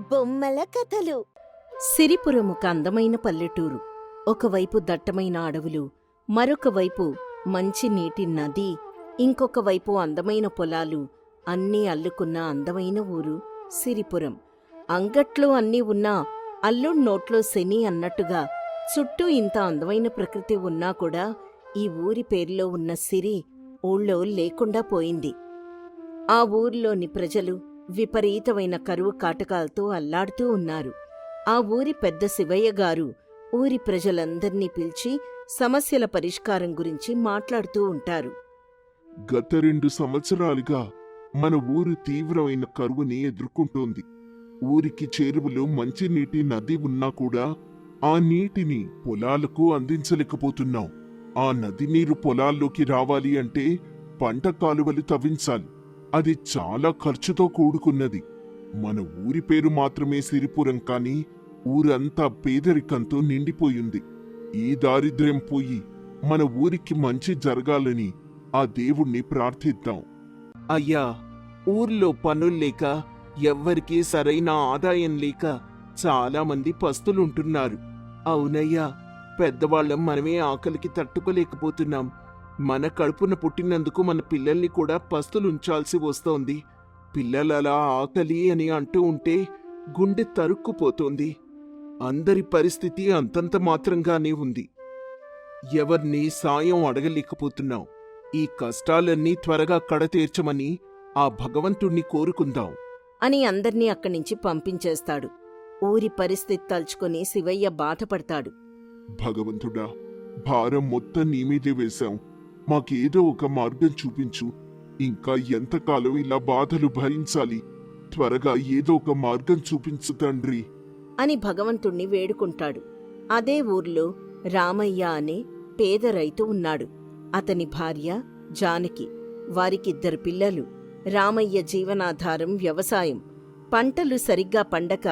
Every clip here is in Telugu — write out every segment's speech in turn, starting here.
బొమ్మల కథలు. సిరిపురం ఒక అందమైన పల్లెటూరు. ఒకవైపు దట్టమైన అడవులు, మరొక వైపు మంచి నీటి నది, ఇంకొక వైపు అందమైన పొలాలు అన్నీ అల్లుకున్న అందమైన ఊరు సిరిపురం. అంగట్లో అన్నీ ఉన్నా అల్లుడి నోట్లో శని అన్నట్టుగా చుట్టూ ఇంత అందమైన ప్రకృతి ఉన్నా కూడా ఈ ఊరి పేరులో ఉన్న సిరి ఊళ్ళో లేకుండా పోయింది. ఆ ఊరిలోని ప్రజలు విపరీతమైన కరువు కాటకాలతో అల్లాడుతూ ఉన్నారు. ఆ ఊరి పెద్ద శివయ్య గారు ఊరి ప్రజలందర్నీ పిలిచి సమస్యల పరిష్కారం గురించి మాట్లాడుతూ ఉంటారు. గత 2 సంవత్సరాలుగా మన ఊరు తీవ్రమైన కరువుని ఎదుర్కొంటోంది. ఊరికి చేరువలో మంచినీటి నది ఉన్నా కూడా ఆ నీటిని పొలాలకు అందించలేకపోతున్నాం. ఆ నది నీరు పొలాల్లోకి రావాలి అంటే పంట కాలువలు తవ్వించాలి. అది చాలా ఖర్చుతో కూడుకున్నది. మన ఊరి పేరు మాత్రమే సిరిపురం, కాని ఊరంతా పేదరికంతో నిండిపోయింది. ఈ దారిద్ర్యం పోయి మన ఊరికి మంచి జరగాలని ఆ దేవుణ్ణి ప్రార్థిద్దాం. అయ్యా, ఊర్లో పనుల్లేక ఎవ్వరికీ సరైన ఆదాయం లేక చాలామంది పస్తులుంటున్నారు. అవునయ్యా, పెద్దవాళ్ళం మనమే ఆకలికి తట్టుకోలేకపోతున్నాం. మన కడుపున పుట్టినందుకు మన పిల్లల్ని కూడా పస్తులుంచాల్సి వస్తోంది. పిల్లలలా ఆకలి అని అంటూ ఉంటే గుండె తరుక్కుపోతోంది. అందరి పరిస్థితి అంతంత మాత్రంగానే ఉంది. ఎవర్నీ సాయం అడగలేకపోతున్నాం. ఈ కష్టాలన్నీ త్వరగా కడతీర్చమని ఆ భగవంతుణ్ణి కోరుకుందాం అని అందర్నీ అక్కడ్నించి పంపించేస్తాడు. ఊరి పరిస్థితి తలుచుకుని శివయ్య బాధపడతాడు. భగవంతుడా, భారం మొత్తం నీ మీదే వేశాం. మాకేదో ఒక మార్గం చూపించు. ఇంకా ఎంతకాలం ఇలా బాధలు భరించాలి? త్వరగా ఏదో ఒక మార్గం చూపించు తండ్రి అని భగవంతుణ్ణి వేడుకుంటాడు. అదే ఊర్లో రామయ్య అనే పేద రైతు ఉన్నాడు. అతని భార్య జానకి, వారికిద్దరు పిల్లలు. రామయ్య జీవనాధారం వ్యవసాయం. పంటలు సరిగ్గా పండక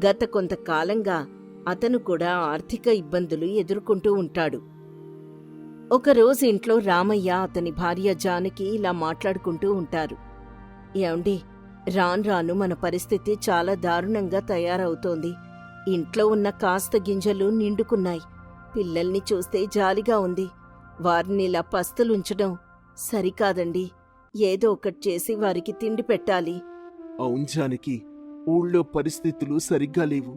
గత కొంతకాలంగా అతను కూడా ఆర్థిక ఇబ్బందులు ఎదుర్కొంటూ ఉంటాడు. ఒకరోజు ఇంట్లో రామయ్య అతని భార్య జానకి ఇలా మాట్లాడుకుంటూ ఉంటారు. ఏమండి, రాను మన పరిస్థితి చాలా దారుణంగా తయారవుతోంది. ఇంట్లో ఉన్న కాస్త గింజలు నిండుకున్నాయి. పిల్లల్ని చూస్తే జాలిగా ఉంది. వారిని ఇలా పస్తులుంచడం సరికాదండి. ఏదో ఒకటి చేసి వారికి తిండి పెట్టాలి. అవును జానకి, ఊళ్ళో పరిస్థితులు సరిగ్గా లేవు.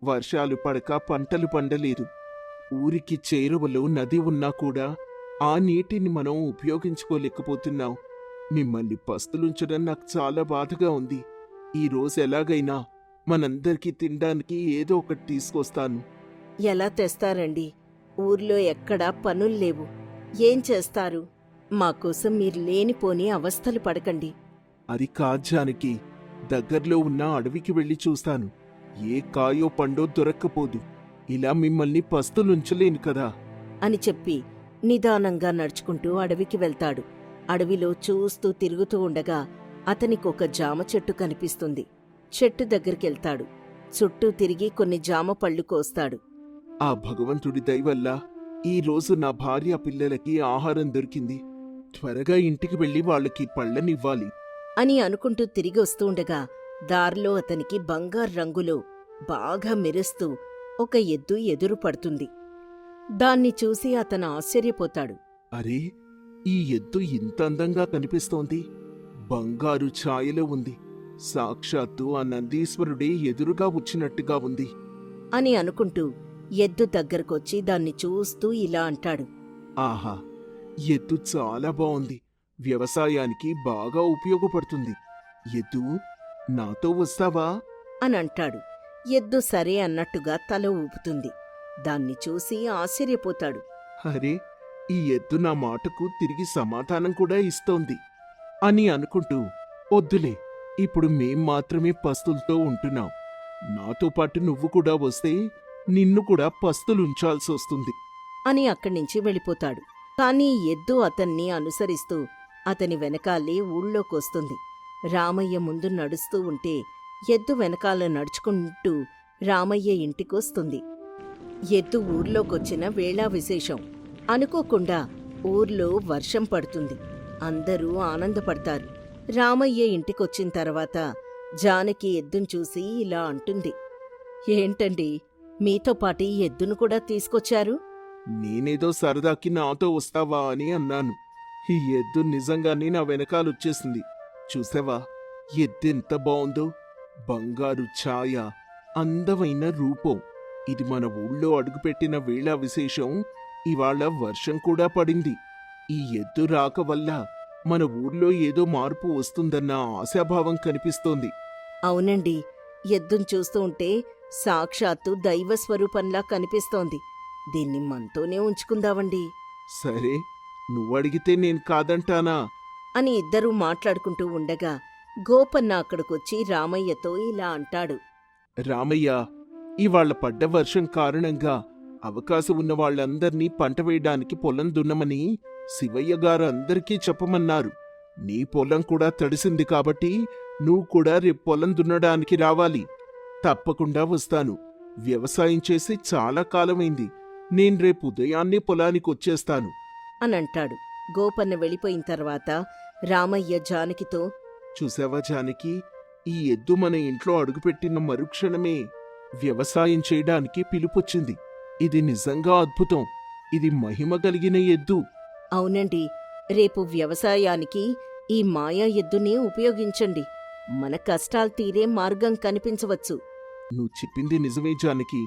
వర్షాలు పడక పంటలు పండలేదు. ఊరికి చేరువలో నది ఉన్నా కూడా ఆ నీటిని మనం ఉపయోగించుకోలేకపోతున్నాం. మిమ్మల్ని పస్తులుంచడం నాకు చాలా బాధగా ఉంది. ఈ రోజు ఎలాగైనా మనందరికీ తినడానికి ఏదో ఒకటి తీసుకొస్తాను. ఎలా తెస్తారండి? ఊర్లో ఎక్కడా పనుల్లేవు. ఏం చేస్తారు? మాకోసం మీరు లేనిపోని అవస్థలు పడకండి. అది కాజానికి దగ్గర్లో ఉన్న అడవికి వెళ్ళి చూస్తాను. ఏ కాయో పండో దొరక్కపోదు. ఇలా మిమ్మల్ని పస్తులుంచలేను కదా అని చెప్పి నిదానంగా నడుచుకుంటూ అడవికి వెళ్తాడు. అడవిలో చూస్తూ తిరుగుతూ ఉండగా అతనికొక జామ చెట్టు కనిపిస్తుంది. చెట్టు దగ్గరికెళ్తాడు. చుట్టూ తిరిగి కొన్ని జామ పళ్ళు కోస్తాడు. ఆ భగవంతుడి దయవల్ల ఈరోజు నా భార్య పిల్లలకి ఆహారం దొరికింది. త్వరగా ఇంటికి వెళ్ళి వాళ్ళకి పళ్ళనివ్వాలి అని అనుకుంటూ తిరిగి వస్తూ ఉండగా దారిలో అతనికి బంగారు రంగులో బాగా మెరుస్తూ ఒక ఎద్దు ఎదురు పడుతుంది. దాన్ని చూసి అతను ఆశ్చర్యపోతాడు. అరే, ఈ ఎద్దు ఇంత అందంగా కనిపిస్తోంది. బంగారు ఛాయలో ఉంది. సాక్షాత్తు ఆ నందీశ్వరుడే ఎదురుగా వచ్చినట్టుగా ఉంది అని అనుకుంటూ ఎద్దు దగ్గరకొచ్చి దాన్ని చూస్తూ ఇలా అంటాడు. ఆహా, ఎద్దు చాలా బావుంది. వ్యవసాయానికి బాగా ఉపయోగపడుతుంది. ఎద్దు, నాతో వస్తావా అని అంటాడు. ఎద్దు సరే అన్నట్టుగా తల ఊపుతుంది. దాన్ని చూసి ఆశ్చర్యపోతాడు. అరే, ఈ ఎద్దు నా మాటకు తిరిగి సమాధానం కూడా ఇస్తోంది అని అనుకుంటూ, వద్దులే, ఇప్పుడు మేం మాత్రమే పస్తులతో ఉంటున్నాం. నాతో పాటు నువ్వు కూడా వస్తే నిన్ను కూడా పస్తులుంచాల్సొస్తుంది అని అక్కడ్నించి వెళ్ళిపోతాడు. కాని ఎద్దు అతన్ని అనుసరిస్తూ అతని వెనకాలే ఊళ్ళోకొస్తుంది. రామయ్య ముందు నడుస్తూ ఉంటే ఎద్దు వెనకాల నడుచుకుంటూ రామయ్య ఇంటికొస్తుంది. ఎద్దు ఊర్లోకొచ్చిన వేళా విశేషం. అనుకోకుండా ఊర్లో వర్షం పడుతుంది. అందరూ ఆనందపడతారు. రామయ్య ఇంటికొచ్చిన తర్వాత జానకి ఎద్దును చూసి ఇలా అంటుంది. ఏంటండి, మీతో పాటు ఈ ఎద్దును కూడా తీసుకొచ్చారు? నేనేదో సరదాకి నాతో వస్తావా అని అన్నాను. ఈ ఎద్దు నిజంగానే నా వెనకాలొచ్చేసింది. చూసావా, ఎద్దెంత బావుందో! బంగారు ఛాయ, అందమైన రూపం. ఇది మన ఊళ్ళో అడుగుపెట్టిన వేళ విశేషం. ఇవాళ వర్షం కూడా పడింది. ఈ ఎద్దు రాక వల్ల మన ఊర్లో ఏదో మార్పు వస్తుందన్న ఆశాభావం కనిపిస్తోంది. అవునండి, ఎద్దును చూస్తూ ఉంటే సాక్షాత్తు దైవ స్వరూపంలా కనిపిస్తోంది. దీన్ని మనతోనే ఉంచుకుందామండి సరే, నువ్వడిగితే నేను కాదంటానా? అని ఇద్దరూ మాట్లాడుకుంటూ ఉండగా గోపన్న అక్కడికొచ్చి రామయ్యతో ఇలా అంటాడు. రామయ్య, ఇవాళ పడ్డ వర్షం కారణంగా అవకాశం ఉన్న వాళ్ళందర్నీ పంట వేయడానికి పొలం దున్నమని శివయ్య గారు అందరికీ చెప్పమన్నారు. నీ పొలం కూడా తడిసింది కాబట్టి నువ్వు కూడా రేపు పొలం దున్నడానికి రావాలి. తప్పకుండా వస్తాను. వ్యవసాయం చేసి చాలా కాలమైంది. నేను రేపు ఉదయాన్నే పొలానికి వచ్చేస్తాను అనంటాడు. గోపన్న వెళ్ళిపోయిన తర్వాత రామయ్య జానకితో, చూసావా జానకి, ఈ ఎద్దు మన ఇంట్లో అడుగుపెట్టిన మరుక్షణమే వ్యవసాయం చేయడానికి పిలుపొచ్చింది. ఇది నిజంగా అద్భుతం. ఇది మహిమ కలిగిన ఎద్దు. అవునండి, రేపు వ్యవసాయానికి ఈ మాయా ఎద్దుని ఉపయోగించండి. మన కష్టాలు తీరే మార్గం కనిపించవచ్చు. నువ్వు చెప్పింది నిజమే జానకి.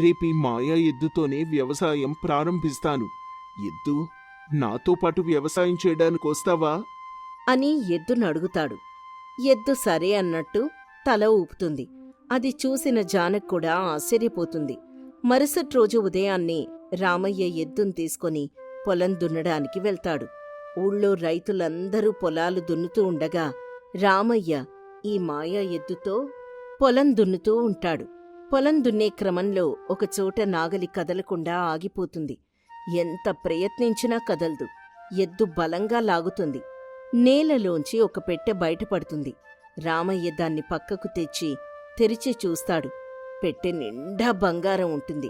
రేపీ మాయా ఎద్దుతోనే వ్యవసాయం ప్రారంభిస్తాను. ఎద్దు, నాతో పాటు వ్యవసాయం చేయడానికొస్తావా అని ఎద్దును అడుగుతాడు. ఎద్దు సరే అన్నట్టు తల ఊపుతుంది. అది చూసిన జానక్ కూడా ఆశ్చర్యపోతుంది. మరుసటి రోజు ఉదయాన్నే రామయ్య ఎద్దును తీసుకొని పొలం దున్నడానికి వెళ్తాడు. ఊళ్ళో రైతులందరూ పొలాలు దున్నుతూ ఉండగా రామయ్య ఈ మాయా ఎద్దుతో పొలం దున్నుతూ ఉంటాడు. పొలం దున్నే క్రమంలో ఒకచోట నాగలి కదలకుండా ఆగిపోతుంది. ఎంత ప్రయత్నించినా కదలదు. ఎద్దు బలంగా లాగుతుంది. నేలలోంచి ఒక పెట్టె బయటపడుతుంది. రామయ్య దాన్ని పక్కకు తెచ్చి తెరిచి చూస్తాడు. పెట్టె నిండా బంగారం ఉంటుంది.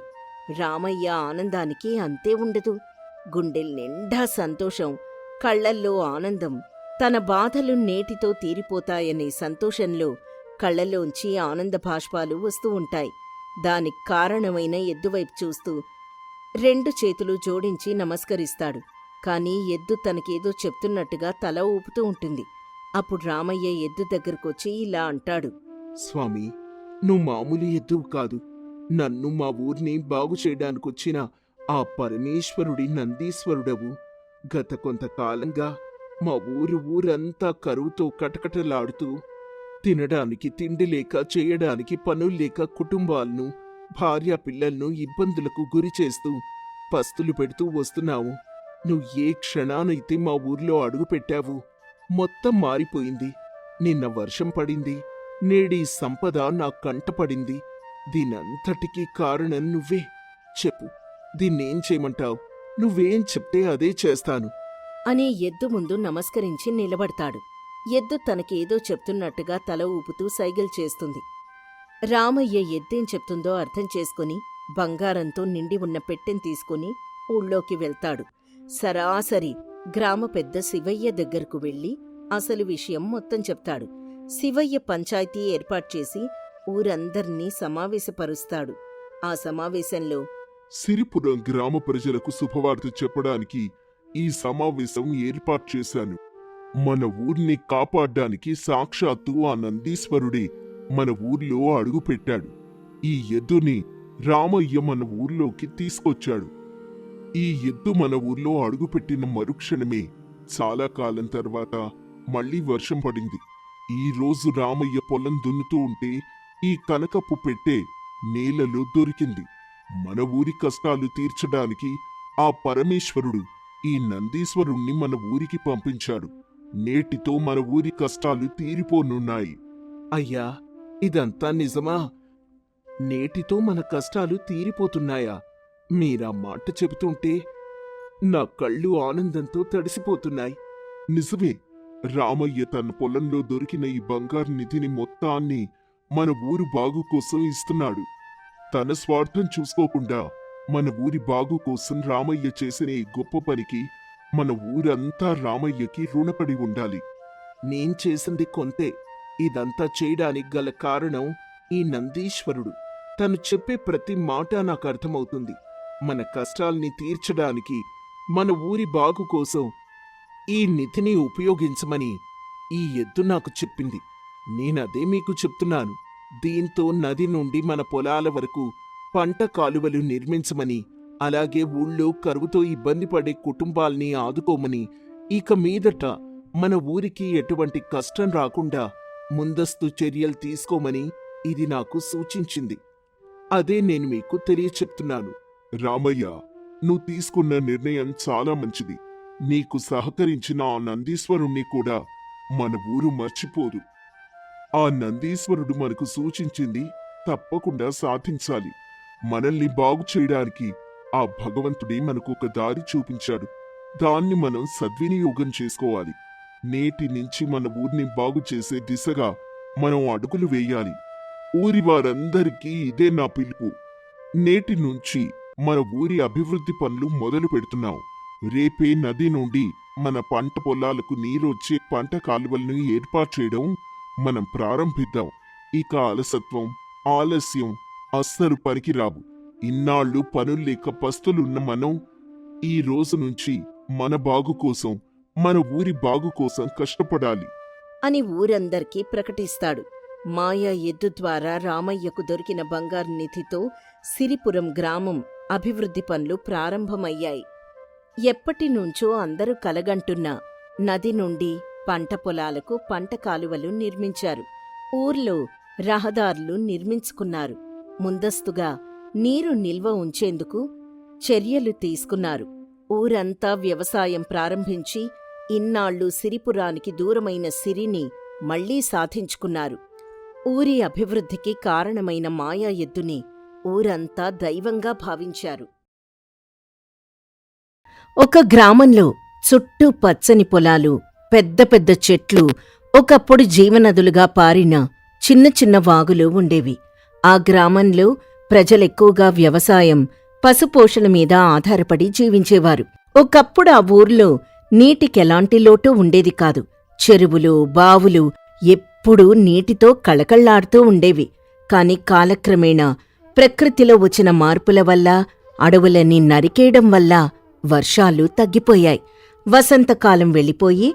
రామయ్య ఆనందానికి అంతే ఉండదు. గుండెల్ నిండా సంతోషం, కళ్లల్లో ఆనందం. తన బాధలు నేటితో తీరిపోతాయనే సంతోషంలో కళ్లలోంచి ఆనంద భాష్పాలు వస్తూ ఉంటాయి. దానికి కారణమైన ఎద్దువైపు చూస్తూ 2 చేతులు జోడించి నమస్కరిస్తాడు. కాని ఎద్దు తనకేదో చెప్తున్నట్టుగా తల ఊపుతూ ఉంటుంది. అప్పుడు రామయ్య ఎద్దు దగ్గరకొచ్చి ఇలా అంటాడు. స్వామి, నువ్వు మామూలు ఎద్దువు కాదు. నన్ను, మా ఊర్ని బాగు చేయడానికొచ్చిన ఆ పరమేశ్వరుడి నందీశ్వరుడవు. గత కొంతకాలంగా మా ఊరంతా కరువుతో కటకటలాడుతూ, తినడానికి తిండి లేక, చేయడానికి పనుల్లేక కుటుంబాలను, భార్యా పిల్లలను ఇబ్బందులకు గురి చేస్తూ పస్తులు పెడుతూ వస్తున్నావు. నువ్వు ఏ క్షణానైతే మా ఊర్లో అడుగుపెట్టావు, మొత్తం మారిపోయింది. నిన్న వర్షం పడింది, నేడి సంపద నా కంటపడింది. దీనంతటికీ కారణం నువ్వే. చెప్పు, దీన్నేం చేయమంటావు? నువ్వేం చెప్తే అదే చేస్తాను అని ఎద్దు ముందు నమస్కరించి నిలబడతాడు. ఎద్దు తనకేదో చెప్తున్నట్టుగా తల ఊపుతూ సైగలు చేస్తుంది. రామయ్య ఎద్దేం చెప్తుందో అర్థం చేసుకుని బంగారంతో నిండి ఉన్న పెట్టెని తీసుకుని ఊళ్ళోకి వెళ్తాడు. సరాసరి గ్రామ పెద్ద శివయ్య దగ్గరకు వెళ్లి అసలు విషయం మొత్తం చెప్తాడు. శివయ్య పంచాయతీ ఏర్పాటు చేసి ఊరందర్నీ సమావేశపరుస్తాడు. ఆ సమావేశంలో సిరిపురం గ్రామ ప్రజలకు శుభవార్త చెప్పడానికి ఈ సమావేశం ఏర్పాటు చేశాను. మన ఊర్ని కాపాడ్డానికి సాక్షాత్తు ఆ నందీశ్వరుడే మన ఊర్లో అడుగుపెట్టాడు. ఈ ఎద్దుని రామయ్య మన ఊర్లోకి తీసుకొచ్చాడు. ఈ ఎద్దు మన ఊర్లో అడుగుపెట్టిన మరుక్షణమే చాలా కాలం తర్వాత మళ్లీ వర్షం పడింది. ఈ రోజు రామయ్య పొలం దున్నుతూ ఉంటే ఈ కనకపు పెట్టె నేలలో దొరికింది. మన ఊరి కష్టాలు తీర్చడానికి ఆ పరమేశ్వరుడు ఈ నందీశ్వరుణ్ణి మన ఊరికి పంపించాడు. నేటితో మన ఊరి కష్టాలు తీరిపోనున్నాయి. అయ్యా, ఇదంతా నిజమా? నేటితో మన కష్టాలు తీరిపోతున్నాయా? మీరా మాట చెబుతుంటే నా కళ్ళు ఆనందంతో తడిసిపోతున్నాయి. నిజమే. రామయ్య తన పొలంలో దొరికిన ఈ బంగారు నిధిని మొత్తాన్ని మన ఊరు బాగు కోసం ఇస్తున్నాడు. తన స్వార్థం చూసుకోకుండా మన ఊరి బాగు కోసం రామయ్య చేసిన ఈ గొప్ప పనికి మన ఊరంతా రామయ్యకి రుణపడి ఉండాలి. నేను చేసింది కొంతే. ఇదంతా చేయడానికి గల కారణం ఈ నందీశ్వరుడు. తను చెప్పే ప్రతి మాట నాకు అర్థమవుతుంది. మన కష్టాల్ని తీర్చడానికి, మన ఊరి బాగు కోసం ఈ నిధిని ఉపయోగించమని ఈ ఎద్దు నాకు చెప్పింది. నేనదే మీకు చెప్తున్నాను. దీంతో నది నుండి మన పొలాల వరకు పంట కాలువలు నిర్మించమని, అలాగే ఊళ్ళో కరువుతో ఇబ్బంది పడే కుటుంబాల్ని ఆదుకోమని, ఇక మీదట మన ఊరికి ఎటువంటి కష్టం రాకుండా ముందస్తు చర్యలు తీసుకోమని ఇది నాకు సూచించింది. అదే నేను మీకు తెలియచెప్తున్నాను. రామయ్య, నువ్వు తీసుకున్న నిర్ణయం చాలా మంచిది. నీకు సహకరించిన ఆ నందీశ్వరుణ్ణి కూడా మన ఊరు మర్చిపోదు. ఆ నందీశ్వరుడు మనకు సూచించింది తప్పకుండా సాధించాలి. మనల్ని బాగు చేయడానికి ఆ భగవంతుడే మనకు ఒక దారి చూపించాడు. దాన్ని మనం సద్వినియోగం చేసుకోవాలి. నేటి నుంచి మన ఊరిని బాగు చేసే దిశగా మనం అడుగులు వేయాలి. ఊరి వారందరికీ ఇదే నా పిలుపు. నేటి నుంచి మన ఊరి అభివృద్ధి పనులు మొదలు పెడుతున్నాం. రేపే నది నుండి మన పంట పొలాలకు నీరొచ్చే పంట కాలువలను ఏర్పాటు చేయడం మనం ప్రారంభిద్దాం. ఇక అలసత్వం, ఆలస్యం అస్సలు పనికిరావు. ఇన్నాళ్ళు పనుల్లేక పస్తులున్న మనం ఈ రోజు నుంచి మన బాగు కోసం, మన ఊరి బాగు కోసం కష్టపడాలి అని ఊరందరికీ ప్రకటిస్తాడు. మాయా ఎద్దు ద్వారా రామయ్యకు దొరికిన బంగారు నిధితో సిరిపురం గ్రామం అభివృద్ధి పనులు ప్రారంభమయ్యాయి. ఎప్పటినుంచో అందరూ కలగంటున్న నది నుండి పంట పొలాలకు పంట కాలువలు నిర్మించారు. ఊర్లో రహదారులు నిర్మించుకున్నారు. ముందస్తుగా నీరు నిల్వ ఉంచేందుకు చర్యలు తీసుకున్నారు. ఊరంతా వ్యవసాయం ప్రారంభించి ఇన్నాళ్లు సిరిపురానికి దూరమైన సిరిని మళ్లీ సాధించుకున్నారు. ఊరి అభివృద్ధికి కారణమైన మాయా ఎద్దుని ఊరంతా దైవంగా భావించారు. ఒక గ్రామంలో చుట్టూ పచ్చని పొలాలు, పెద్ద పెద్ద చెట్లు, ఒకప్పుడు జీవనదులుగా పారిన చిన్న చిన్న వాగులు ఉండేవి. ఆ గ్రామంలో ప్రజలెక్కువగా వ్యవసాయం, పశుపోషణ మీద ఆధారపడి జీవించేవారు. ఒకప్పుడు ఆ ఊర్లో నీటికెలాంటి లోటు ఉండేది కాదు. చెరువులు, బావులు ఎప్పుడూ నీటితో కళకళ్లాడుతూ ఉండేవి. కాని కాలక్రమేణా ప్రకృతిలో వచ్చిన మార్పుల వల్ల, అడవులని నరికేయడం వల్ల వర్షాలు తగ్గిపోయాయి. వసంతకాలం వెళ్ళిపోయి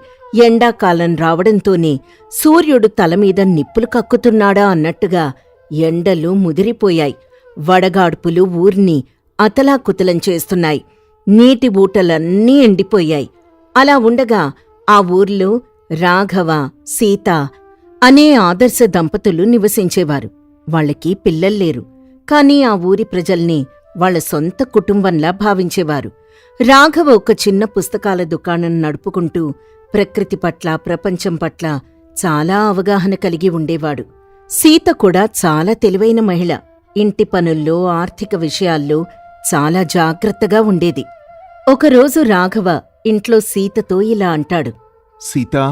ఎండాకాలం రావడంతోనే సూర్యుడు తలమీద నిప్పులు కక్కుతున్నాడా అన్నట్టుగా ఎండలు ముదిరిపోయాయి. వడగాడ్పులు ఊర్ని అతలాకుతలం చేస్తున్నాయి. నీటి ఊటలన్నీ ఎండిపోయాయి. అలా ఉండగా ఆ ఊర్లో రాఘవ, సీత అనే ఆదర్శ దంపతులు నివసించేవారు. వాళ్ళకి పిల్లల్లేరు. కాని ఆ ఊరి ప్రజల్ని వాళ్ల సొంత కుటుంబంలా భావించేవారు. రాఘవ ఒక చిన్న పుస్తకాల దుకాణం నడుపుకుంటూ ప్రకృతి పట్ల, ప్రపంచం పట్ల చాలా అవగాహన కలిగి ఉండేవాడు. సీత కూడా చాలా తెలివైన మహిళ. ఇంటి పనుల్లో, ఆర్థిక విషయాల్లో చాలా జాగ్రత్తగా ఉండేది. ఒకరోజు రాఘవ ఇంట్లో సీతతో ఇలా అంటాడు. సీతా,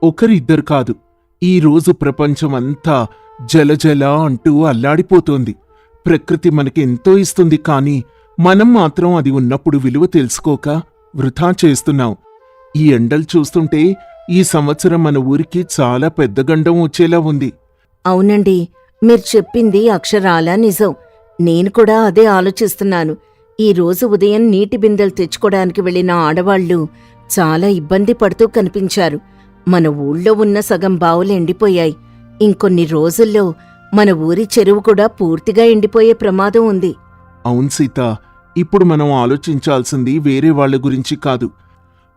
ఒకరిద్దరు కాదు, ఈరోజు ప్రపంచమంతా జలజల అంటూ అల్లాడిపోతోంది. ప్రకృతి మనకి ఎంతో ఇస్తుంది, కాని మనం మాత్రం అది ఉన్నప్పుడు విలువ తెలుసుకోక వృథా చేస్తున్నాం. ఈ ఎండలు చూస్తుంటే ఈ సంవత్సరం మన ఊరికి చాలా పెద్ద గండం వచ్చేలా ఉంది. అవునండి, మీరు చెప్పింది అక్షరాలా నిజం. నేను కూడా అదే ఆలోచిస్తున్నాను. ఈ రోజు ఉదయం నీటి బిందెలు తెచ్చుకోవడానికి వెళ్లిన ఆడవాళ్లు చాలా ఇబ్బంది పడుతూ కనిపించారు. మన ఊళ్ళో ఉన్న సగం బావులు ఎండిపోయాయి. ఇంకొన్ని రోజుల్లో మన ఊరి చెరువు కూడా పూర్తిగా ఎండిపోయే ప్రమాదం ఉంది. అవును సీత, ఇప్పుడు మనం ఆలోచించాల్సింది వేరే వాళ్ల గురించి కాదు.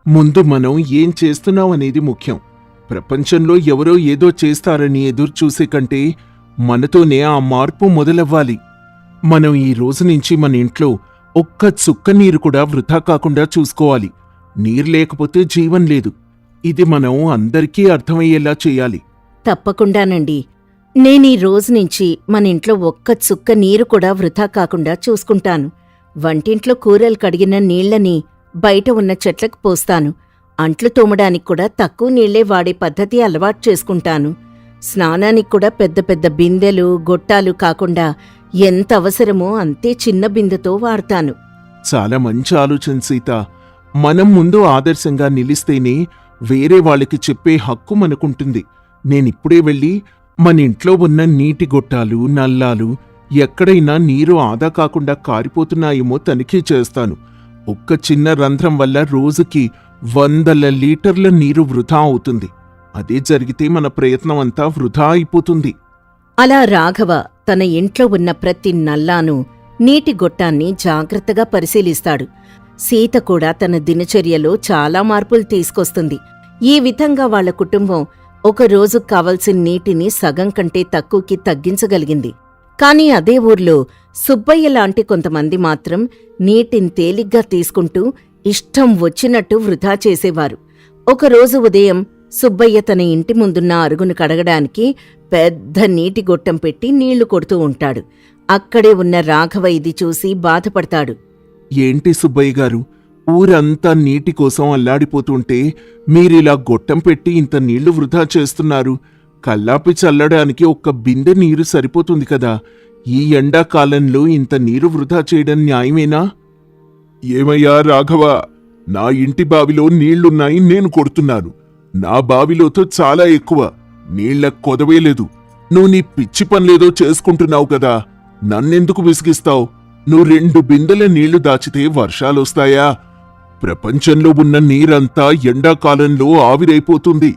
ముందు మనం ఏం చేస్తున్నాం అనేది ముఖ్యం. ప్రపంచంలో ఎవరో ఏదో చేస్తారని ఎదురుచూసే కంటే మనతోనే ఆ మార్పు మొదలవ్వాలి. మనం ఈ రోజు నుంచి మన ఇంట్లో ఒక్క చుక్క నీరు కూడా వృథా కాకుండా చూసుకోవాలి. నీరు లేకపోతే జీవం లేదు. ఇది మనం అందరికీ అర్థమయ్యేలా చేయాలి. తప్పకుండానండి. నేనీ రోజునుంచి మన ఇంట్లో ఒక్క చుక్క నీరు కూడా వృథా కాకుండా చూసుకుంటాను. వంటింట్లో కూరలు కడిగిన నీళ్లని బయట ఉన్న చెట్లకు పోస్తాను. అంట్లు తోమడానికి కూడా తక్కువ నీళ్లే వాడే పద్ధతి అలవాటు చేసుకుంటాను. స్నానానికి కూడా పెద్ద పెద్ద బిందెలు, గొట్టాలు కాకుండా ఎంత అవసరమో అంతే చిన్న బిందెతో వాడతాను. చాలా మంచి ఆలోచన సీత. మనం ముందు ఆదర్శంగా నిలిస్తేనే వేరే వాళ్ళకి చెప్పే హక్కు మనకుంటుంది. నేనిప్పుడే వెళ్ళి మన ఇంట్లో ఉన్న నీటి గొట్టాలు నల్లాలు ఎక్కడైనా నీరు ఆదా కాకుండా కారిపోతున్నాయేమో తనిఖీ చేస్తాను. ఒక్క చిన్న రంధ్రం వల్ల రోజుకి 100 లీటర్ల నీరు వృధా అవుతుంది. అదే జరిగితే మన ప్రయత్నం అంతా వృధా అయిపోతుంది. అలా రాఘవ తన ఇంట్లో ఉన్న ప్రతి నల్లాను నీటి గొట్టాన్ని జాగ్రత్తగా పరిశీలిస్తాడు. సీత కూడా తన దినచర్యలో చాలా మార్పులు తీసుకొస్తుంది. ఈ విధంగా వాళ్ల కుటుంబం ఒక రోజుకు కావలసిన నీటిని సగం కంటే తక్కువకి తగ్గించగలిగింది. కాని అదే ఊర్లో సుబ్బయ్య లాంటి కొంతమంది మాత్రం నీటిని తేలిగ్గా తీసుకుంటూ ఇష్టం వచ్చినట్టు వృధా చేసేవారు. ఒకరోజు ఉదయం సుబ్బయ్య తన ఇంటి ముందున్న అరుగును కడగడానికి పెద్ద నీటి గొట్టం పెట్టి నీళ్లు కొడుతూ ఉంటాడు. అక్కడే ఉన్న రాఘవ ఇది చూసి బాధపడతాడు. ఏంటి సుబ్బయ్య గారు, ఊరంతా నీటి కోసం అల్లాడిపోతుంటే మీరిలా గొట్టం పెట్టి ఇంత నీళ్లు వృధా చేస్తున్నారు. కల్లాపి చల్లడానికి ఒక్క బిందె నీరు సరిపోతుంది కదా. ఈ ఎండాకాలంలో ఇంత నీరు వృధా చేయడం న్యాయమేనా? ఏమయ్యా రాఘవ, నా ఇంటి బావిలో నీళ్లున్నాయి, నేను కొడుతున్నాను. నా బావిలోతో చాలా ఎక్కువ, నీళ్ల కొదవే లేదు. నువ్వు నీ పిచ్చి పనిలేదో చేసుకుంటున్నావు కదా, నన్నెందుకు విసిగిస్తావు? నువ్వు 2 బిందెల నీళ్లు దాచితే వర్షాలొస్తాయా? ప్రపంచంలో ఉన్న నీరంతా ఎండాకాలంలో ఆవిరైపోతుంది.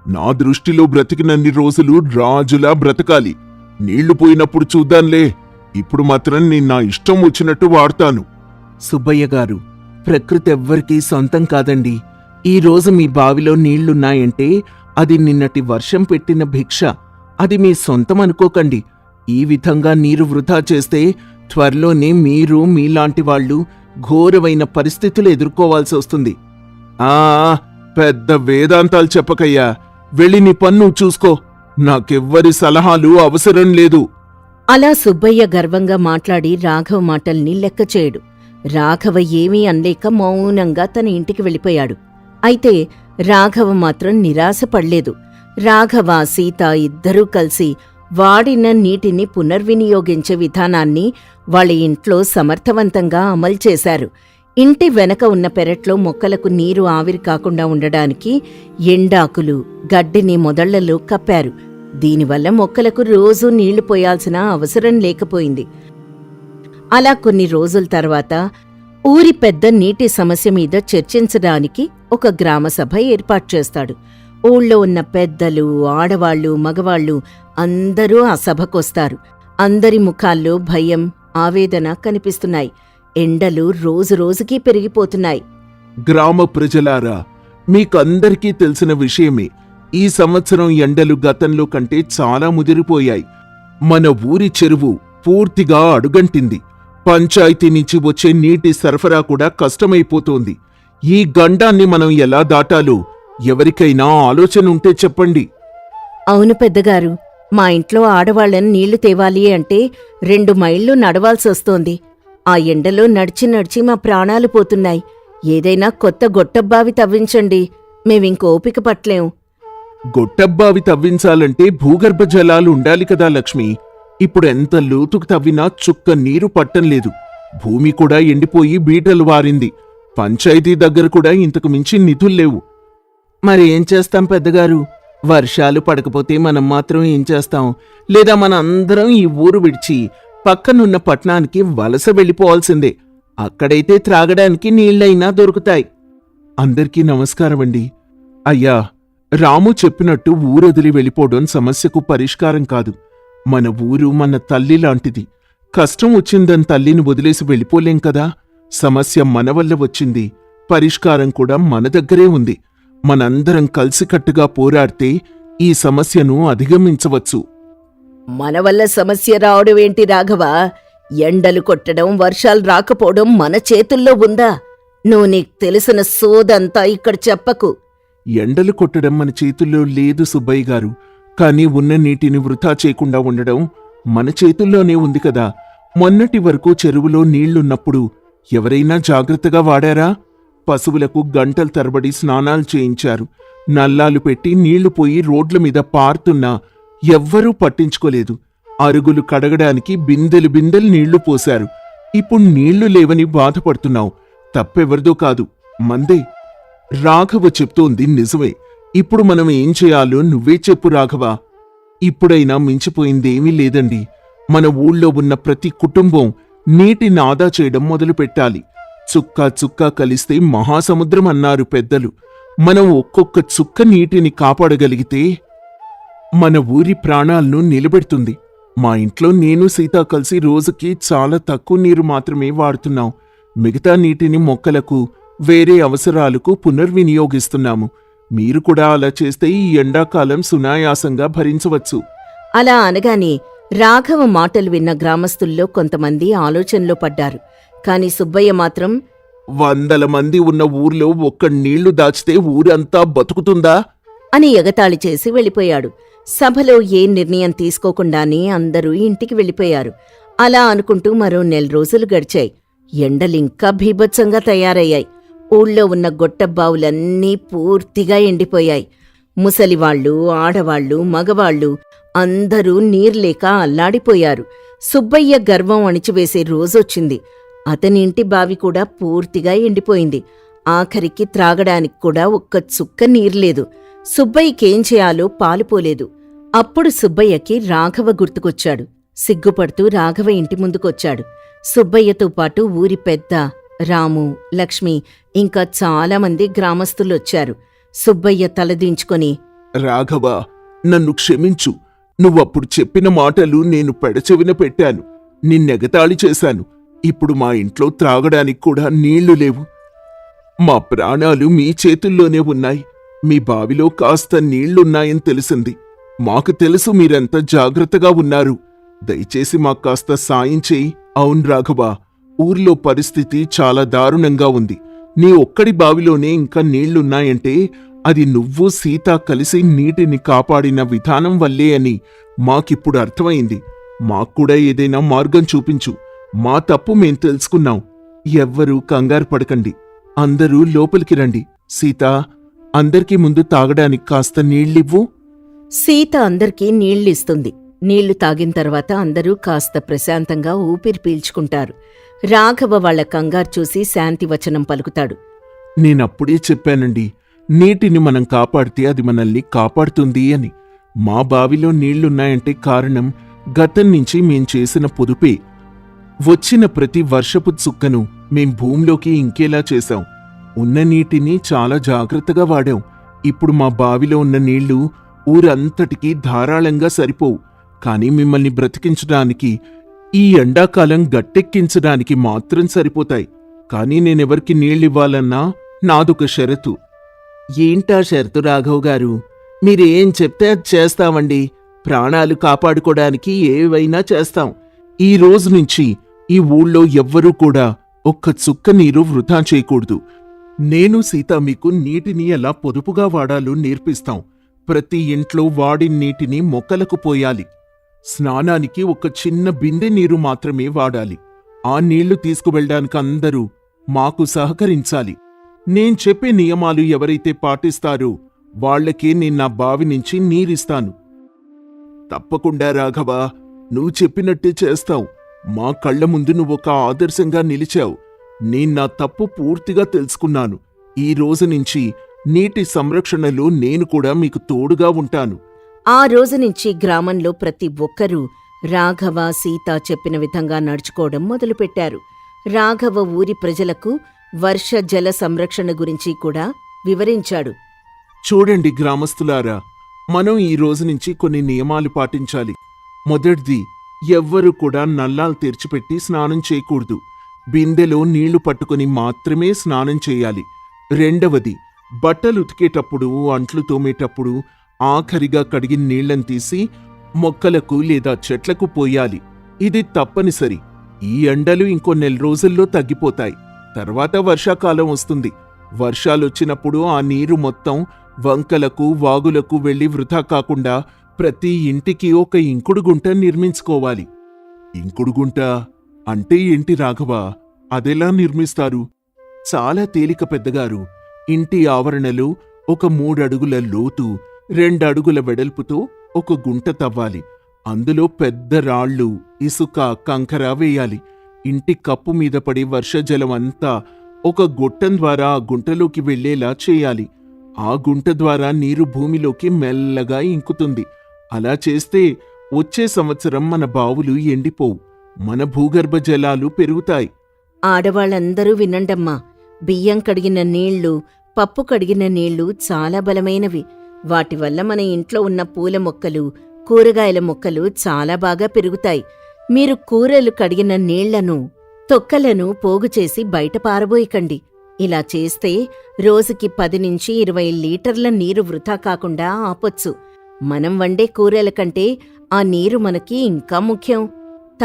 నా దృష్టిలో బ్రతికినన్ని రోజులు రాజులా బ్రతకాలి. నీళ్లు పోయినప్పుడు చూద్దాంలే. ఇప్పుడు మాత్రం నేను నా ఇష్టం వచ్చినట్టు వాడతాను. సుబ్బయ్య గారు, ప్రకృతి ఎవ్వరికీ సొంతం కాదండి. ఈరోజు మీ బావిలో నీళ్లున్నాయంటే అది నిన్నటి వర్షం పెట్టిన భిక్ష. అది మీ సొంతం అనుకోకండి. ఈ విధంగా నీరు వృధా చేస్తే త్వరలోనే మీరు మీలాంటి వాళ్ళు ఘోరమైన పరిస్థితులు ఎదుర్కోవాల్సి వస్తుంది. పెద్ద వేదాంతాలు చెప్పకయ్యా, వెళ్ళి నీ పన్ను చూసుకో. నాకెవ్వరి సలహాలు అవసరం లేదు. అలా సుబ్బయ్య గర్వంగా మాట్లాడి రాఘవ మాటల్ని లెక్క చేయడు. రాఘవ ఏమీ అనలేక మౌనంగా తన ఇంటికి వెళ్ళిపోయాడు. అయితే రాఘవ మాత్రం నిరాశపడలేదు. రాఘవ, సీత ఇద్దరూ కలిసి వాడిన నీటిని పునర్వినియోగించే విధానాన్ని వాళ్ళ ఇంట్లో సమర్థవంతంగా అమలు చేశారు. ఇంటి వెనక ఉన్న పెరట్లో మొక్కలకు నీరు ఆవిరి కాకుండా ఉండడానికి ఎండాకులు, గడ్డిని మొదళ్లలో కప్పారు. దీనివల్ల మొక్కలకు రోజూ నీళ్లు పోయాల్సిన అవసరం లేకపోయింది. అలా కొన్ని రోజుల తర్వాత ఊరి పెద్ద నీటి సమస్య మీద చర్చించడానికి ఒక గ్రామసభ ఏర్పాటు చేస్తాడు. ఊళ్ళో ఉన్న పెద్దలు, ఆడవాళ్లు, మగవాళ్లు అందరూ ఆ సభకొస్తారు. అందరి ముఖాల్లో భయం, ఆవేదన కనిపిస్తున్నాయి. ఎండలు రోజురోజుకీ పెరిగిపోతున్నాయి. గ్రామ ప్రజలారా, మీకందరికీ తెలిసిన విషయమే. ఈ సంవత్సరం ఎండలు గతంలో కంటే చాలా ముదిరిపోయాయి. మన ఊరి చెరువు పూర్తిగా అడుగంటింది. పంచాయతీ నుంచి వచ్చే నీటి సరఫరా కూడా కష్టమైపోతోంది. ఈ గండాన్ని మనం ఎలా దాటాలో ఎవరికైనా ఆలోచన ఉంటే చెప్పండి. అవును పెద్దగారు, మా ఇంట్లో ఆడవాళ్లను నీళ్లు తేవాలి అంటే 2 మైళ్ళు నడవాల్సొస్తోంది. ఆ ఎండలో నడిచి నడిచి మా ప్రాణాలు పోతున్నాయి. ఏదైనా కొత్త గొట్టబ్బావి తవ్వించండి, మేమింక ఓపిక పట్లేం. గొట్టబ్బావి తవ్వించాలంటే భూగర్భ జలాలు ఉండాలి కదా లక్ష్మి. ఇప్పుడు ఎంత లోతుకు తవ్వినా చుక్క నీరు పట్టంలేదు. భూమి కూడా ఎండిపోయి బీటలు వారింది. పంచాయతీ దగ్గర కూడా ఇంతకు మించి నిధుల్లేవు. మరి ఏం చేస్తాం పెద్దగారు? వర్షాలు పడకపోతే మనం మాత్రం ఏం చేస్తాం? లేదా మన అందరం ఈ ఊరు విడిచి పక్కనున్న పట్నానికి వలస వెళ్ళిపోవాల్సిందే. అక్కడైతే త్రాగడానికి నీళ్లైనా దొరుకుతాయి. అందరికీ నమస్కారమండి. అయ్యా, రాము చెప్పినట్టు ఊరొదిలి వెళ్ళిపోవడం సమస్యకు పరిష్కారం కాదు. మన ఊరు మన తల్లి లాంటిది. కష్టం వచ్చిందని తల్లిని వదిలేసి వెళ్ళిపోలేం కదా. సమస్య మన వల్ల వచ్చింది, పరిష్కారం కూడా మన దగ్గరే ఉంది. మనందరం కలిసికట్టుగా పోరాడితే ఈ సమస్యను అధిగమించవచ్చు. మన వల్ల సమస్య రావడమేంటి రాఘవ? ఎండలు కొట్టడం, వర్షాలు రాకపోవడం మన చేతుల్లో ఉందా? నువ్వు నీకు తెలిసిన సోదంతా ఇక్కడ చెప్పకు. ఎండలు కొట్టడం మన చేతుల్లో లేదు సుబ్బయ్య గారు. కానీ ఉన్న నీటిని వృధా చేయకుండా ఉండడం మన చేతుల్లోనే ఉంది కదా. మొన్నటి వరకు చెరువులో నీళ్లున్నప్పుడు ఎవరైనా జాగ్రత్తగా వాడారా? పశువులకు గంటల తరబడి స్నానాలు చేయించారు. నల్లాలు పెట్టి నీళ్లు పోయి రోడ్ల మీద పారుతున్నా ఎవ్వరూ పట్టించుకోలేదు. అరుగులు కడగడానికి బిందెలు బిందెలు నీళ్లు పోశారు. ఇప్పుడు నీళ్లు లేవని బాధపడుతున్నావు. తప్పెవరిదో కాదు, మందే. రాఘవ చెప్తోంది నిజమే. ఇప్పుడు మనం ఏం చేయాలో నువ్వే చెప్పు రాఘవా. ఇప్పుడైనా మించిపోయిందేమీ లేదండి. మన ఊళ్ళో ఉన్న ప్రతి కుటుంబం నీటిని ఆదా చేయడం మొదలుపెట్టాలి. చుక్క చుక్క కలిస్తే మహాసముద్రం అన్నారు పెద్దలు. మనం ఒక్కొక్క చుక్క నీటిని కాపాడగలిగితే మన ఊరి ప్రాణాలను నిలబెడుతుంది. మా ఇంట్లో నేను సీత కలిసి రోజుకి చాలా తక్కువ నీరు మాత్రమే వాడుతున్నాం. మిగతా నీటిని మొక్కలకు, వేరే అవసరాలకు పునర్వినియోగిస్తున్నాము. మీరు కూడా అలా చేస్తే ఈ ఎండాకాలం సునాయాసంగా భరించవచ్చు. అలా అనగానే రాఘవ మాటలు విన్న గ్రామస్తుల్లో కొంతమంది ఆలోచనలో పడ్డారు. కాని సుబ్బయ్య మాత్రం 100 మంది ఉన్న ఊర్లో ఒక్క నీళ్లు దాచితే ఊరంతా బతుకుతుందా అని ఎగతాళి చేసి వెళ్ళిపోయాడు. సభలో ఏ నిర్ణయం తీసుకోకుండానే అందరూ ఇంటికి వెళ్ళిపోయారు. అలా అనుకుంటూ మరో 1 నెల రోజులు గడిచాయి. ఎండలింకా భీభత్సంగా తయారయ్యాయి. ఊళ్ళో ఉన్న గొట్టబావులన్నీ పూర్తిగా ఎండిపోయాయి. ముసలివాళ్లు, ఆడవాళ్లు, మగవాళ్లు అందరూ నీర్లేక అల్లాడిపోయారు. సుబ్బయ్య గర్వం అణిచివేసే రోజొచ్చింది. అతని ఇంటి బావి కూడా పూర్తిగా ఎండిపోయింది. ఆఖరికి త్రాగడానికి కూడా ఒక్క చుక్క నీర్లేదు. సుబ్బయ్యకేం చేయాలో పాలుపోలేదు. అప్పుడు సుబ్బయ్యకి రాఘవ గుర్తుకొచ్చాడు. సిగ్గుపడుతూ రాఘవ ఇంటి ముందుకొచ్చాడు. సుబ్బయ్యతో పాటు ఊరి పెద్ద, రాము, లక్ష్మి ఇంకా చాలామంది గ్రామస్తులొచ్చారు. సుబ్బయ్య తలదించుకొని, రాఘవ, నన్ను క్షమించు. నువ్వప్పుడు చెప్పిన మాటలు నేను పెడచెవిన పెట్టాను. నిన్నెగతాళి చేశాను. ఇప్పుడు మా ఇంట్లో త్రాగడానికి కూడా నీళ్లు లేవు. మా ప్రాణాలు మీ చేతుల్లోనే ఉన్నాయి. మీ బావిలో కాస్త నీళ్లున్నాయని తెలిసింది. మాకు తెలుసు మీరెంత జాగ్రత్తగా ఉన్నారు. దయచేసి మాకు కాస్త సాయం చేయి. అవును రాఘవ, ఊర్లో పరిస్థితి చాలా దారుణంగా ఉంది. నీ ఒక్కడి బావిలోనే ఇంకా నీళ్లున్నాయంటే అది నువ్వు సీత కలిసి నీటిని కాపాడిన విధానం వల్లే అని మాకిప్పుడు అర్థమైంది. మాక్కూడా ఏదైనా మార్గం చూపించు. మా తప్పు మేం తెలుసుకున్నాం. ఎవ్వరూ కంగారు పడకండి. అందరూ లోపలికి రండి. సీత, అందరికీ ముందు తాగడానికి కాస్త నీళ్ళివ్వు. సీత అందరికీ నీళ్ళిస్తుంది. నీళ్లు తాగిన తర్వాత అందరూ కాస్త ప్రశాంతంగా ఊపిరి పీల్చుకుంటారు. రాఘవ వాళ్ల కంగారు చూసి శాంతివచనం పలుకుతాడు. నేనప్పుడే చెప్పానండి, నీటిని మనం కాపాడితే అది మనల్ని కాపాడుతుంది అని. మా బావిలో నీళ్లున్నాయంటే కారణం గతం నుంచి మేం చేసిన పొదుపే. వచ్చిన ప్రతి వర్షపు చుక్కను మేం భూమిలోకి ఇంకేలా చేశాం. ఉన్న నీటిని చాలా జాగ్రత్తగా వాడాం. ఇప్పుడు మా బావిలో ఉన్న నీళ్లు ఊరంతటికీ ధారాళంగా సరిపోవు. కాని మిమ్మల్ని బ్రతికించడానికి, ఈ ఎండాకాలం గట్టెక్కించడానికి మాత్రం సరిపోతాయి. కాని నేనెవరికి నీళ్ళివ్వాలన్నా నాదొక షరతు. ఏంటా షరతు రాఘవ్ గారు? మీరేం చెప్తే అది చేస్తామండి. ప్రాణాలు కాపాడుకోవడానికి ఏవైనా చేస్తాం. ఈ రోజు నుంచి ఈ ఊళ్ళో ఎవ్వరూ కూడా ఒక్క చుక్క నీరు వృధా చేయకూడదు. నేను సీత మీకు నీటిని ఎలా పొదుపుగా వాడాలో నేర్పిస్తాం. ప్రతి ఇంట్లో వాడిన నీటిని మొక్కలకు పోయాలి. స్నానానికి ఒక చిన్న బిందె నీరు మాత్రమే వాడాలి. ఆ నీళ్లు తీసుకువెళ్ళడానికి అందరూ మాకు సహకరించాలి. నేను చెప్పే నియమాలు ఎవరైతే పాటిస్తారో వాళ్లకే నేను నా బావి నుంచి నీరిస్తాను. తప్పకుండా రాఘవ, నువ్వు చెప్పినట్టే చేస్తావు. మా కళ్ల ముందు నువ్వొక ఆదర్శంగా నిలిచావు. నేను నా తప్పు పూర్తిగా తెలుసుకున్నాను. ఈ రోజు నుంచి నీటి సంరక్షణలో నేను కూడా మీకు తోడుగా ఉంటాను. ఆ రోజు నుంచి గ్రామంలో ప్రతి ఒక్కరూ రాఘవ, సీత చెప్పిన విధంగా నడుచుకోవడం మొదలుపెట్టారు. రాఘవ ఊరి ప్రజలకు వర్ష జల సంరక్షణ గురించి కూడా వివరించాడు. చూడండి గ్రామస్తులారా, మనం ఈ రోజు నుంచి కొన్ని నియమాలు పాటించాలి. మొదటిది, ఎవ్వరూ కూడా నల్లాలు తెరిచిపెట్టి స్నానం చేయకూడదు. బిందెలో నీళ్లు పట్టుకుని మాత్రమే స్నానం చేయాలి. రెండవది, బట్టలు ఉతికేటప్పుడు, అంట్లు తోమేటప్పుడు ఆఖరిగా కడిగిన నీళ్లను తీసి మొక్కలకు లేదా చెట్లకు పోయాలి. ఇది తప్పనిసరి. ఈ ఎండలు ఇంకో 1 నెల రోజుల్లో తగ్గిపోతాయి. తర్వాత వర్షాకాలం వస్తుంది. వర్షాలొచ్చినప్పుడు ఆ నీరు మొత్తం వంకలకు, వాగులకు వెళ్లి వృధా కాకుండా ప్రతి ఇంటికి ఒక ఇంకుడు గుంట నిర్మించుకోవాలి. ఇంకుడు గుంట అంటే ఏంటి రాఘవ? అదెలా నిర్మిస్తారు? చాలా తేలిక పెద్దగారు. ఇంటి ఆవరణలో ఒక 3 అడుగుల లోతు, 2 అడుగుల వెడల్పుతో ఒక గుంట తవ్వాలి. అందులో పెద్ద రాళ్ళు, ఇసుక, కంకర వేయాలి. ఇంటి కప్పు మీద పడి వర్షజలం అంతా ఒక గొట్టం ద్వారా ఆ గుంటలోకి వెళ్లేలా చేయాలి. ఆ గుంట ద్వారా నీరు భూమిలోకి మెల్లగా ఇంకుతుంది. అలా చేస్తే వచ్చే సంవత్సరం మన బావులు ఎండిపోవు, మన భూగర్భ జలాలు పెరుగుతాయి. ఆడవాళ్ళందరూ వినండమ్మా. బియ్యం కడిగిన నీళ్లు, పప్పు కడిగిన నీళ్లు చాలా బలమైనవి. వాటి వల్ల మన ఇంట్లో ఉన్న పూల మొక్కలు, కూరగాయల మొక్కలు చాలా బాగా పెరుగుతాయి. మీరు కూరలు కడిగిన నీళ్లను, తొక్కలను పోగు చేసి బయట పారబోయకండి. ఇలా చేస్తే రోజుకి 10 నుంచి 20 లీటర్ల నీరు వృధా కాకుండా ఆపొచ్చు. మనం వండే కూరల కంటే ఆ నీరు మనకి ఇంకా ముఖ్యం.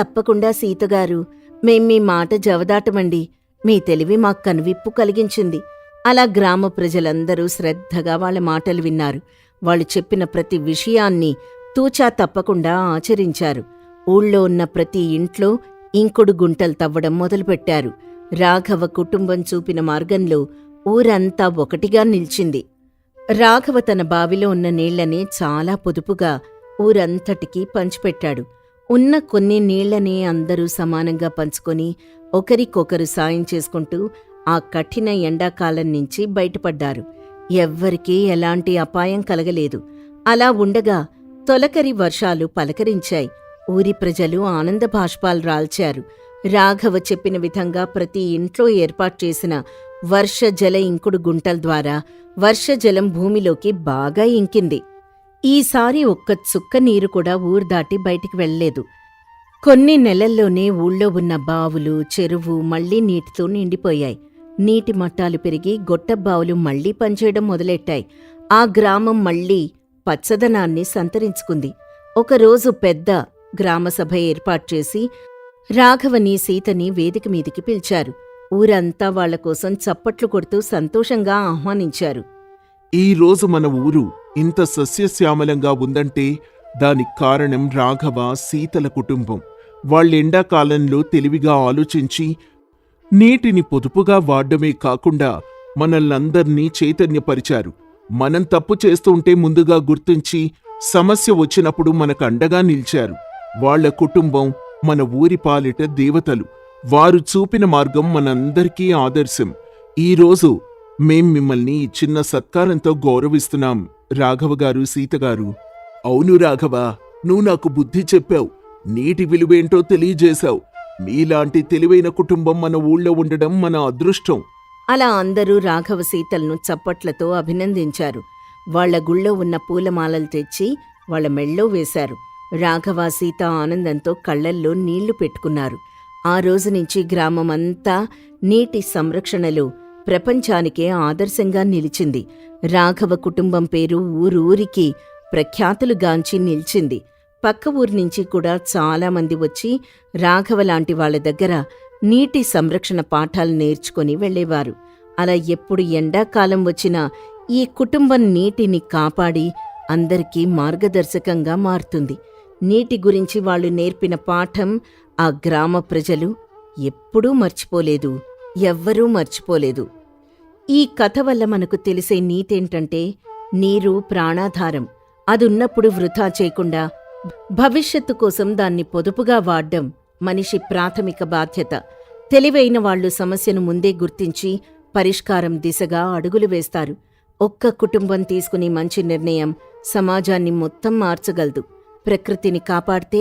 తప్పకుండా సీతగారు, మేం మీ మాట జవదాటమండి. మీ తెలివి మాకు కనువిప్పు కలిగించింది. అలా గ్రామ ప్రజలందరూ శ్రద్ధగా వాళ్ళ మాటలు విన్నారు. వాళ్ళు చెప్పిన ప్రతి విషయాన్ని తూచా తప్పకుండా ఆచరించారు. ఊళ్ళో ఉన్న ప్రతి ఇంట్లో ఇంకుడు గుంటలు తవ్వడం మొదలుపెట్టారు. రాఘవ కుటుంబం చూపిన మార్గంలో ఊరంతా ఒకటిగా నిల్చింది. రాఘవ తన బావిలో ఉన్న నీళ్లని చాలా పొదుపుగా ఊరంతటికీ పంచిపెట్టాడు. ఉన్న కొన్ని నీళ్లని అందరూ సమానంగా పంచుకొని ఒకరికొకరు సాయం చేసుకుంటూ ఆ కఠిన ఎండాకాలం నుంచి బయటపడ్డారు. ఎవ్వరికీ ఎలాంటి అపాయం కలగలేదు. అలా ఉండగా తొలకరి వర్షాలు పలకరించాయి. ఊరి ప్రజలు ఆనంద బాష్పాలు రాల్చారు. రాఘవ చెప్పిన విధంగా ప్రతి ఇంట్లో ఏర్పాటు చేసిన వర్షజల ఇంకుడు గుంటల ద్వారా వర్షజలం భూమిలోకి బాగా ఇంకింది. ఈసారి ఒక్క చుక్క నీరు కూడా ఊరు దాటి బయటికి వెళ్లలేదు. కొన్ని నెలల్లోనే ఊళ్ళో ఉన్న బావులు, చెరువు మళ్లీ నీటితో నిండిపోయాయి. నీటి మట్టాలు పెరిగి గొట్టబావులు మళ్లీ పనిచేయడం మొదలెట్టాయి. ఆ గ్రామం మళ్లీ పచ్చదనాన్ని సంతరించుకుంది. ఒకరోజు పెద్ద గ్రామసభ ఏర్పాటు చేసి రాఘవని, సీతని వేదిక మీదికి పిలిచారు. ఊరంతా వాళ్లకోసం చప్పట్లు కొడుతూ సంతోషంగా ఆహ్వానించారు. ఈ రోజు మన ఊరు ఇంత సస్యశ్యామలంగా ఉందంటే దానికి కారణం రాఘవ, సీతల కుటుంబం. వాళ్ళెండాకాలంలో తెలివిగా ఆలోచించి నీటిని పొదుపుగా వాడ్డమే కాకుండా మనల్నందర్నీ చైతన్యపరిచారు. మనం తప్పు చేస్తుంటే ముందుగా గుర్తించి సమస్య వచ్చినప్పుడు మనకు అండగా నిలిచారు. వాళ్ల కుటుంబం మన ఊరి పాలిట దేవతలు. వారు చూపిన మార్గం మనందరికీ ఆదర్శం. ఈరోజు మేం మిమ్మల్ని ఈ చిన్న సత్కారంతో గౌరవిస్తున్నాం రాఘవ గారు, సీతగారు. అవును రాఘవ, నువ్వు నాకు బుద్ధి చెప్పావు, నీటి విలువేంటో తెలియజేశావు. మీలాంటి తెలివైన కుటుంబం మన ఊళ్ళో ఉండడం మన అదృష్టం. అలా అందరూ రాఘవ, సీతలను చప్పట్లతో అభినందించారు. వాళ్ల గుళ్ళో ఉన్న పూలమాలలు తెచ్చి వాళ్ల మెళ్ళో వేశారు. రాఘవ, సీత ఆనందంతో కళ్లల్లో నీళ్లు పెట్టుకున్నారు. ఆ రోజునుంచి గ్రామమంతా నీటి సంరక్షణలో ప్రపంచానికే ఆదర్శంగా నిలిచింది. రాఘవ కుటుంబం పేరు ఊరూరికి ప్రఖ్యాతులుగాంచి నిలిచింది. పక్క ఊరి నుంచి కూడా చాలామంది వచ్చి రాఘవ లాంటి వాళ్ల దగ్గర నీటి సంరక్షణ పాఠాలు నేర్చుకుని వెళ్లేవారు. అలా ఎప్పుడు ఎండాకాలం వచ్చినా ఈ కుటుంబం నీటిని కాపాడి అందరికీ మార్గదర్శకంగా మారుతుంది. నీటి గురించి వాళ్ళు నేర్పిన పాఠం ఆ గ్రామ ప్రజలు ఎప్పుడూ మర్చిపోలేదు, ఎవ్వరూ మర్చిపోలేదు. ఈ కథ వల్ల మనకు తెలిసే నీతేంటంటే, నీరు ప్రాణాధారం. అదున్నప్పుడు వృధా చేయకుండా భవిష్యత్తు కోసం దాన్ని పొదుపుగా వాడ్డం మనిషి ప్రాథమిక బాధ్యత. తెలివైన వాళ్లు సమస్యను ముందే గుర్తించి పరిష్కారం దిశగా అడుగులు వేస్తారు. ఒక్క కుటుంబం తీసుకునే మంచి నిర్ణయం సమాజాన్ని మొత్తం మార్చగలదు. ప్రకృతిని కాపాడితే